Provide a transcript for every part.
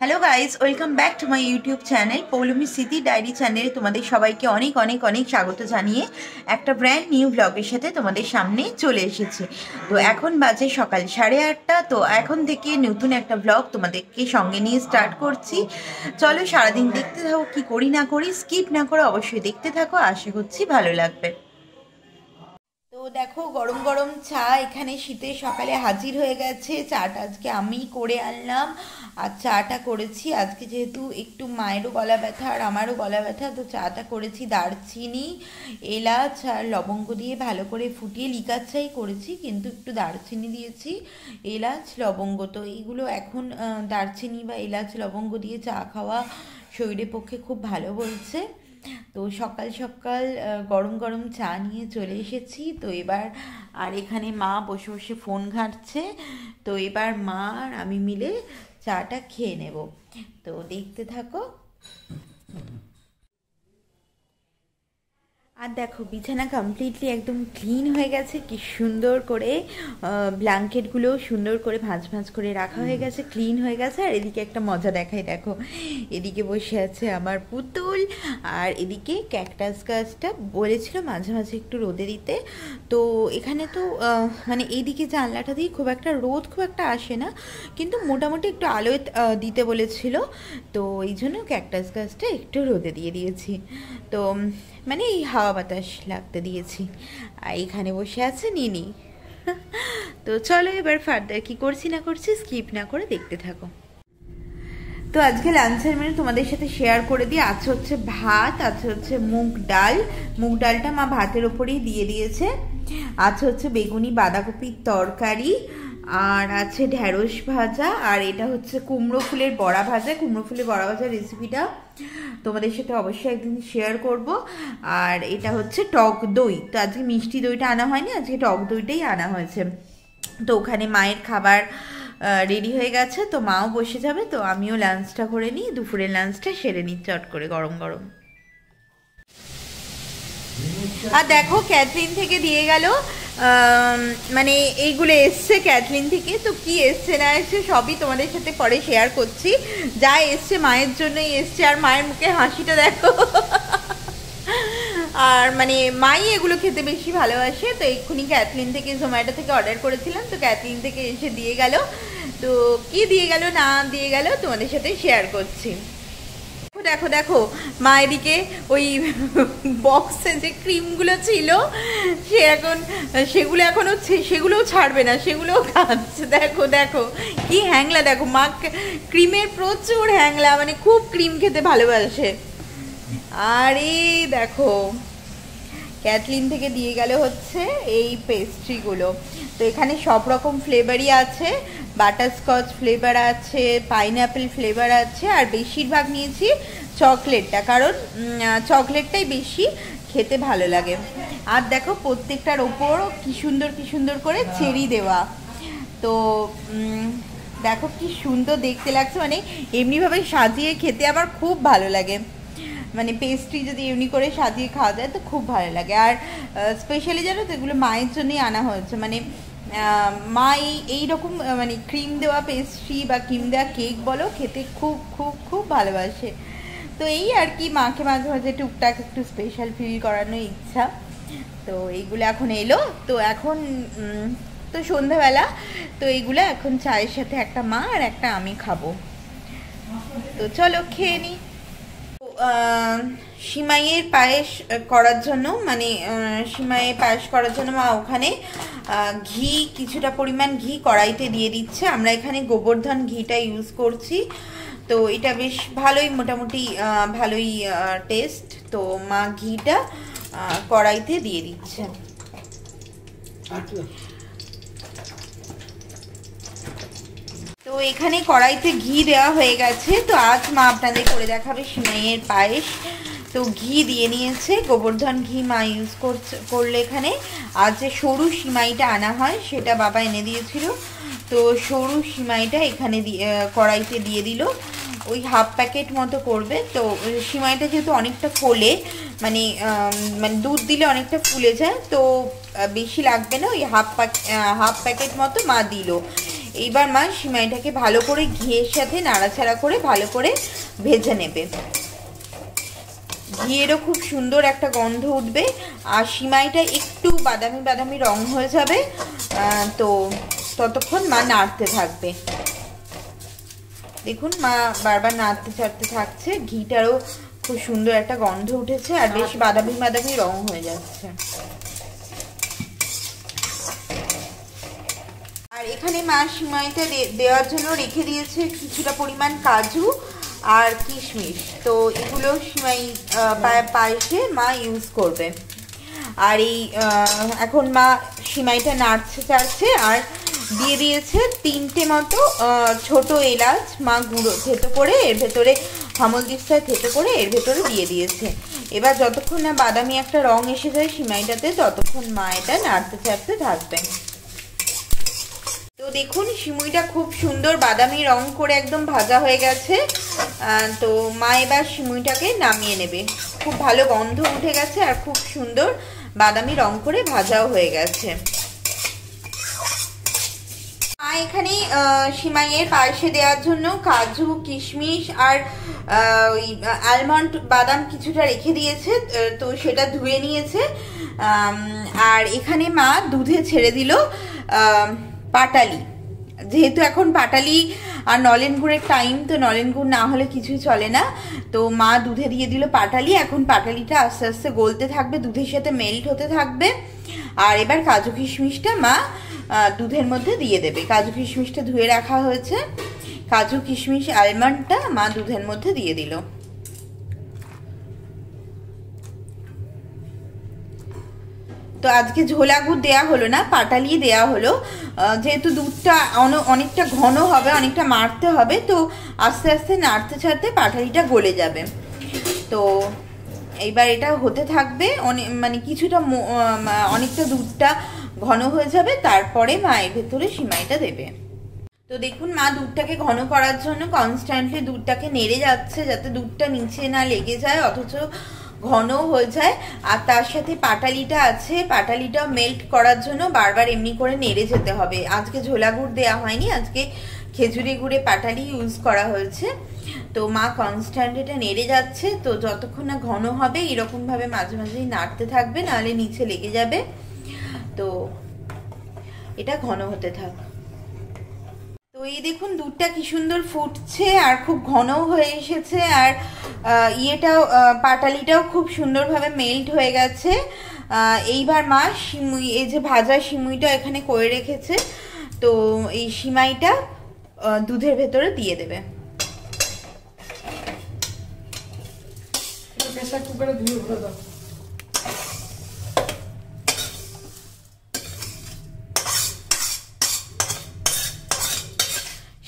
Hello guys, welcome back to my YouTube channel Poulami Smriti diary চ্যানেলে তোমাদের সবাইকে অনেক অনেক অনেক স্বাগত জানিয়ে একটা ব্র্যান্ড নিউ ব্লগের সাথে তোমাদের সামনে চলে এসেছি। তো এখন বাজে সকাল 8:30। তো এখন থেকে নতুন একটা ব্লগ তোমাদেরকে সঙ্গে নিয়ে স্টার্ট করছি। চলো সারাদিন দেখতে থাকো, কী করি না করি, স্কিপ না করে অবশ্যই দেখতে থাকো, আশা করছি ভালো লাগবে। তো দেখো গরম গরম চা এখানে শীতের সকালে হাজির হয়ে গেছে। চাটা আজকে আমি করে আনলাম, আর চাটা করেছি আজকে যেহেতু একটু মায়েরও গলা ব্যথা আর আমারও গলা ব্যথা, তো চাটা করেছি দারচিনি, এলাচ আর লবঙ্গ দিয়ে ভালো করে ফুটিয়ে, লিকার চাই করেছি কিন্তু একটু দারচিনি দিয়েছি, এলাচ লবঙ্গ। তো এইগুলো এখন দারচিনি বা এলাচ লবঙ্গ দিয়ে চা খাওয়া শরীরের পক্ষে খুব ভালো বলছে। তো সকাল সকাল গরম গরম চা নিয়ে চলে এসেছি। তো এবার আর এখানে মা বসে বসে ফোন ঘাঁটছে। তো এবার মা আর আমি মিলে চাটা খেয়ে নেব। তো দেখতে থাকো। আর দেখো বিছানা কমপ্লিটলি একদম ক্লিন হয়ে গেছে, কি সুন্দর করে ব্ল্যাঙ্কেটগুলো সুন্দর করে ভাঁজ ভাঁজ করে রাখা হয়ে গেছে, ক্লিন হয়ে গেছে। আর এদিকে একটা মজা দেখাই, দেখো এদিকে বসে আছে আমার পুতুল, আর এদিকে ক্যাকটাস গাছটা বলেছিল মাঝে মাঝে একটু রোদে দিতে। তো এখানে তো মানে এইদিকে জানলাটা দিয়ে খুব একটা রোদ খুব একটা আসে না, কিন্তু মোটামুটি একটু আলোয় দিতে বলেছিল। তো এই জন্য ক্যাকটাস গাছটা একটু রোদে দিয়ে দিয়েছি। তো মানে এই হাওয়া বাতাস লাগতে দিয়েছি। আর এখানে বসে আছে নিনি। তো চলো এবার ফার্দার কি করছি না করছি স্কিপ না করে দেখতে থাকো। তো আজকে লাঞ্চের মেনু তোমাদের সাথে শেয়ার করে দিই। আছে হচ্ছে ভাত, আছে হচ্ছে মুগ ডাল, মুগ ডালটা মা ভাতের ওপরেই দিয়ে দিয়েছে। আছে হচ্ছে বেগুনি বাঁধাকপির তরকারি, আর আছে ঢ্যাঁড়স ভাজা, আর এটা হচ্ছে কুমড়ো ফুলের বড়া ভাজা। কুমড়ো ফুলের বড়া ভাজার রেসিপিটা তোমাদের সাথে অবশ্যই একদিন শেয়ার করব। আর এটা হচ্ছে টক দই। তো আজকে মিষ্টি দইটা আনা হয়নি, আজকে টক দইটাই আনা হয়েছে। তো ওখানে মায়ের খাবার রেডি হয়ে গেছে, তো মাও বসে যাবে। তো আমিও লাঞ্চটা করে নিই, দুপুরের লাঞ্চটা সেরে নিই চট করে গরম গরম। আর দেখো ক্যাথলিন থেকে দিয়ে গেল, মানে এইগুলো এসছে ক্যাথলিন থেকে। তো কি এসছে না এসছে সবই তোমাদের সাথে পরে শেয়ার করছি। যা এসছে মায়ের জন্যই এসছে, আর মায়ের মুখে হাসিটা দেখো। আর মানে মাই এগুলো খেতে বেশি ভালোবাসে। তো এক্ষুনি ক্যাথলিন থেকে জোম্যাটো থেকে অর্ডার করেছিলাম, তো ক্যাথলিন থেকে এসে দিয়ে গেল। তো কি দিয়ে গেল না দিয়ে গেল তোমাদের সাথে শেয়ার করছি। দেখো দেখো মা এদিকে ওই বক্সে যে ক্রিমগুলো ছিল সেগুলো এখন হচ্ছে, সেগুলোও ছাড়বে না, সেগুলোও খাচ্ছে। দেখো দেখো কি হ্যাংলা, দেখো মা ক্রিমের প্রচুর হ্যাংলা, মানে খুব ক্রিম খেতে ভালোবাসে। আর এই দেখো ক্যাথলিন থেকে দিয়ে গেল হচ্ছে এই পেস্ট্রিগুলো। তো এখানে সব রকম ফ্লেভারই আছে, বাটারস্কচ ফ্লেভার আছে, পাইনঅ্যাপেল ফ্লেভার আছে, আর বেশিরভাগ নিয়েছি চকলেটটা, কারণ চকলেটটাই বেশি খেতে ভালো লাগে। আর দেখো প্রত্যেকটার ওপর কি সুন্দর করে চেরি দেওয়া। তো দেখো কি সুন্দর দেখতে লাগছে, মানে এমনিভাবে সাজিয়ে খেতে আমার খুব ভালো লাগে। মানে পেস্ট্রি যদি এমনি করে সাজিয়ে খাওয়া যায় তো খুব ভালো লাগে। আর স্পেশালি জানো তো এগুলো মায়ের জন্যই আনা হয়েছে, মানে মা এইরকম মানে ক্রিম দেওয়া পেস্ট্রি বা ক্রিম দেওয়া কেক বলো খেতে খুব খুব খুব ভালোবাসে। তো এই আর কি, মাকে মাঝে মাঝে টুকটাক একটু স্পেশাল ফিল করানোর ইচ্ছা। তো এইগুলো এখন এলো, তো এখন তো সন্ধ্যাবেলা, তো এইগুলো এখন চায়ের সাথে একটা মা আর একটা আমি খাবো। তো চলো খেয়ে নিই। সিমাইয়ের পায়েস করার জন্য, মানে সিমাইয়ের পায়েস করার জন্য মা ওখানে ঘি, কিছুটা পরিমাণ ঘি কড়াইতে দিয়ে দিচ্ছে। আমরা এখানে গোবর্ধন ঘিটা ইউজ করছি, তো এটা বেশ ভালোই, মোটামুটি ভালোই টেস্ট। তো মা ঘিটা কড়াইতে দিয়ে দিচ্ছে। তো এখানে কড়াইতে ঘি দেওয়া হয়ে গেছে। তো আজ মা আপনাদের করে দেখাবে সিমাইয়ের পায়েস। তো ঘি দিয়ে নিয়েছে, গোবর্ধন ঘি মা ইউজ করলে এখানে। আর যে সরু সিমাইটা আনা হয় সেটা বাবা এনে দিয়েছিল, তো সরু সিমাইটা এখানে কড়াইতে দিয়ে দিল। ওই হাফ প্যাকেট মতো করবে। তো সিমাইটা যেহেতু অনেকটা ফোলে, মানে মানে দুধ দিলে অনেকটা ফুলে যায়, তো বেশি লাগবে না, ওই হাফ প্যাকেট মতো মা দিল। এইবার মা সিমাইটাকে ভালো করে ঘিয়ের সাথে নাড়াচাড়া করে ভালো করে ভেজে নেবে। ঘিয়েরও খুব সুন্দর একটা গন্ধ উঠবে আর সিমাইটা একটু বাদামি বাদামি রং হয়ে যাবে। তো ততক্ষণ মা নাড়তে থাকবে। দেখুন মা বারবার নাড়তে চাড়তে থাকছে, ঘিটারও খুব সুন্দর একটা গন্ধ উঠেছে আর বেশ বাদামি বাদামি রং হয়ে যাচ্ছে। আর এখানে মা সিমাইটা দেওয়ার জন্য রেখে দিয়েছে কিছুটা পরিমাণ কাজু আর কিশমিশ। তো এগুলো সিমাই পায়েসে মা ইউজ করবে। আর এই এখন মা সিমাইটা নাড়ছে চাড়ছে আর দিয়ে দিয়েছে 3টে মতো ছোট এলাচ মা গুঁড়ো থেতো করে এর ভেতরে হামলদিস্তায় থেতো করে এর ভেতরে দিয়ে দিয়েছে। এবার যতক্ষণ না বাদামি একটা রং এসে যায় সিমাইটাতে ততক্ষণ মা এটা নাড়তে চাড়তে থাকবেন। তো দেখুন সিমুইটা খুব সুন্দর বাদামি রং করে একদম ভাজা হয়ে গেছে। তো মা এবার সিমুইটাকে নামিয়ে নেবে। খুব ভালো গন্ধ উঠে গেছে আর খুব সুন্দর বাদামি রং করে ভাজাও হয়ে গেছে। মা এখানে সিমাইয়ের পায়েসে দেওয়ার জন্য কাজু কিশমিশ আর আলমন্ড বাদাম কিছুটা রেখে দিয়েছে, তো সেটা ধুয়ে নিয়েছে। আর এখানে মা দুধে ছেড়ে দিল পাটালি। যেহেতু এখন পাটালি আর নলেন গুড়ের টাইম, তো নলেন গুড় না হলে কিছুই চলে না। তো মা দুধে দিয়ে দিল পাটালি। এখন পাটালিটা আস্তে আস্তে গলতে থাকবে, দুধের সাথে মেল্ট হতে থাকবে। আর এবার কাজু কিশমিশটা মা দুধের মধ্যে দিয়ে দেবে। কাজু কিশমিশটা ধুয়ে রাখা হয়েছে, কাজু কিশমিশ আলমন্ডটা মা দুধের মধ্যে দিয়ে দিল। তো আজকে ঝোলা গুড় দেওয়া হলো না, পাটালি দেওয়া হলো। যেহেতু দুধটা অনেকটা ঘন হবে, অনেকটা মারতে হবে, তো আস্তে আস্তে নাড়তে ছাড়তে পাটালিটা গলে যাবে। তো এইবার এটা হতে থাকবে, মানে কিছুটা অনেকটা দুধটা ঘন হয়ে যাবে, তারপরে মায়ের ভেতরে সিমাইটা দেবে। তো দেখুন মা দুধটাকে ঘন করার জন্য কনস্ট্যান্টলি দুধটাকে নেড়ে যাচ্ছে যাতে দুধটা নিচে না লেগে যায় অথচ ঘন হয়ে যায়। আর তার সাথে পাটালিটা আছে, পাটালিটা মেল্ট করার জন্য বারবার এমনি করে নেড়ে যেতে হবে। আজকে ঝোলা গুড় দেওয়া হয়নি, আজকে খেজুরি গুড়ে পাটালি ইউজ করা হয়েছে। তো মা কনস্ট্যান্ট এটা নেড়ে যাচ্ছে। তো যতক্ষণ না ঘন হবে এরকম ভাবে মাঝে মাঝেই নাড়তে থাকবে, নাহলে নিচে লেগে যাবে। তো এটা ঘন হতে থাক। তো এই দেখুন দুধটা কি সুন্দর ফুটছে আর খুব ঘনও হয়ে এসেছে। আর ইয়েটাও পাটালিটাও খুব সুন্দরভাবে মেল্ট হয়ে গেছে। এইবার মা সিমুই, এই যে ভাজা সিমুইটা এখানে করে রেখেছে, তো এই সিমাইটা দুধের ভেতরে দিয়ে দেবে।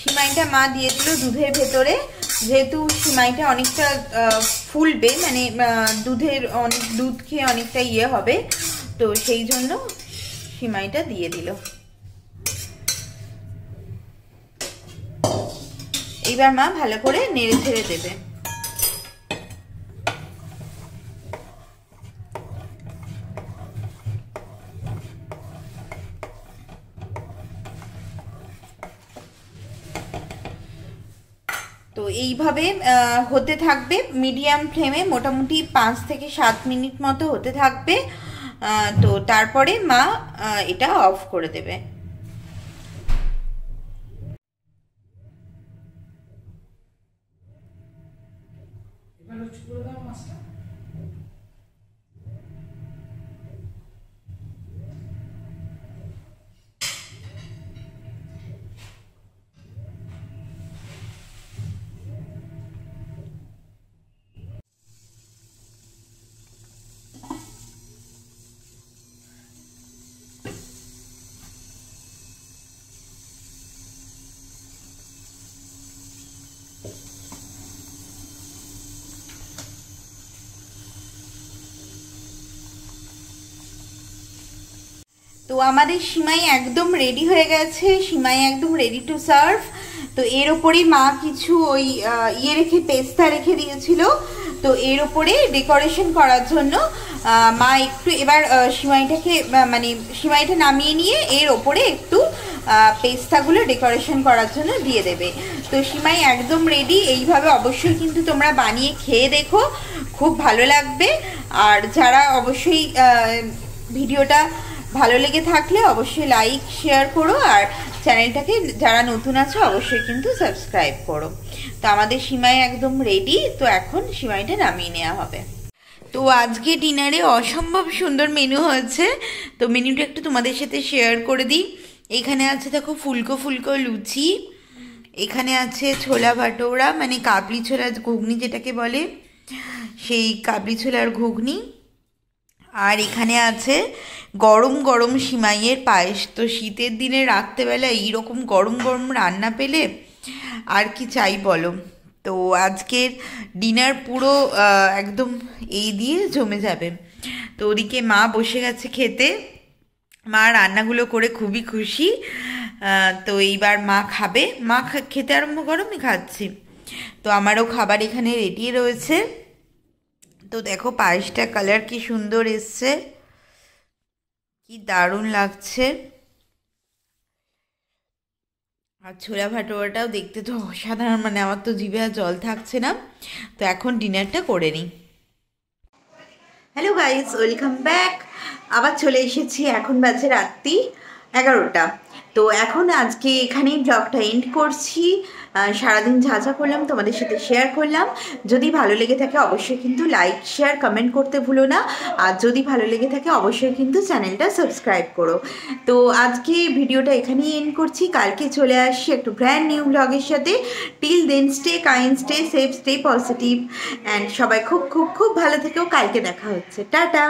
সিমাইটা মা দিয়ে দিল দুধের ভেতরে। যেহেতু সিমাইটা অনেকটা ফুলবে, মানে দুধ খেয়ে অনেকটা ইয়ে হবে, তো সেই জন্য সিমাইটা দিয়ে দিল। এইবার মা ভালো করে নেড়ে ছেড়ে দেবে। তো এইভাবে হতে থাকবে মিডিয়াম ফ্লেমে, মোটামুটি 5 থেকে 7 মিনিট মতো হতে থাকবে। তো তারপরে মা এটা অফ করে দেবে। তো আমাদের সিমাই একদম রেডি হয়ে গেছে, সিমাই একদম রেডি টু সার্ভ। তো এর ওপরেই মা কিছু ওই পেস্তা রেখে দিয়েছিল, তো এর ওপরে ডেকোরেশন করার জন্য মা একটু এবার সিমাইটাকে মানে সিমাইটা নামিয়ে নিয়ে এর ওপরে একটু পেস্তাগুলো ডেকোরেশন করার জন্য দিয়ে দেবে। তো সিমাই একদম রেডি। এইভাবে অবশ্যই কিন্তু তোমরা বানিয়ে খেয়ে দেখো, খুব ভালো লাগবে। আর যারা অবশ্যই ভিডিওটা ভালো লেগে থাকলে অবশ্যই লাইক শেয়ার করো, আর চ্যানেলটাকে যারা নতুন আছে অবশ্যই কিন্তু সাবস্ক্রাইব করো। তো আমাদের সিমাই একদম রেডি। তো এখন সিমাইটা নামিয়ে নেওয়া হবে। তো আজকে ডিনারে অসম্ভব সুন্দর মেনু হয়েছে। তো মেনুটা একটু তোমাদের সাথে শেয়ার করে দিই। এখানে আছে দেখো ফুলকো ফুলকো লুচি, এখানে আছে ছোলা ভাটোরা মানে কাবলি ছোলার ঘুগনি যেটাকে বলে, সেই কাবলি ছোলার ঘুগনি। আর এখানে আছে গরম গরম সিমাইয়ের পায়েস। তো শীতের দিনে রাত্রেবেলা এইরকম গরম গরম রান্না পেলে আর কি চাই বলো। তো আজকের ডিনার পুরো একদম এই দিয়ে জমে যাবে। তো ওদিকে মা বসে গেছে খেতে, মা রান্নাগুলো করে খুবই খুশি। তো এইবার মা খাবে, মা খেতে আরম্ভ করো, আমি খাচ্ছি। তো আমারও খাবার এখানে রেডি রয়েছে। তো দেখো পায়েসটা কালার কি সুন্দর এসছে, কি দারুণ লাগছে। আর ছোলা ভাটোয়াটাও দেখতে তো অসাধারণ, মানে আমার তো জিভে আর জল থাকছে না। তো এখন ডিনারটা করে নিই। Hello guys, welcome back. আবার চলে এসেছি, এখন বাজে রাত্রি 11টা। তো এখন আজকে এখানেই ব্লগটা এন্ড করছি। সারাদিন যা যা করলাম তোমাদের সাথে শেয়ার করলাম। যদি ভালো লেগে থাকে অবশ্যই কিন্তু লাইক শেয়ার কমেন্ট করতে ভুলো না। আর যদি ভালো লেগে থাকে অবশ্যই কিন্তু চ্যানেলটা সাবস্ক্রাইব করো। তো আজকে ভিডিওটা এখানেই এন্ড করছি। কালকে চলে আসছি একটু ব্র্যান্ড নিউ ব্লগের সাথে। Till then stay kind, stay safe, stay positive and সবাই খুব খুব খুব ভালো থেকেও। কালকে দেখা হচ্ছে, টাটা।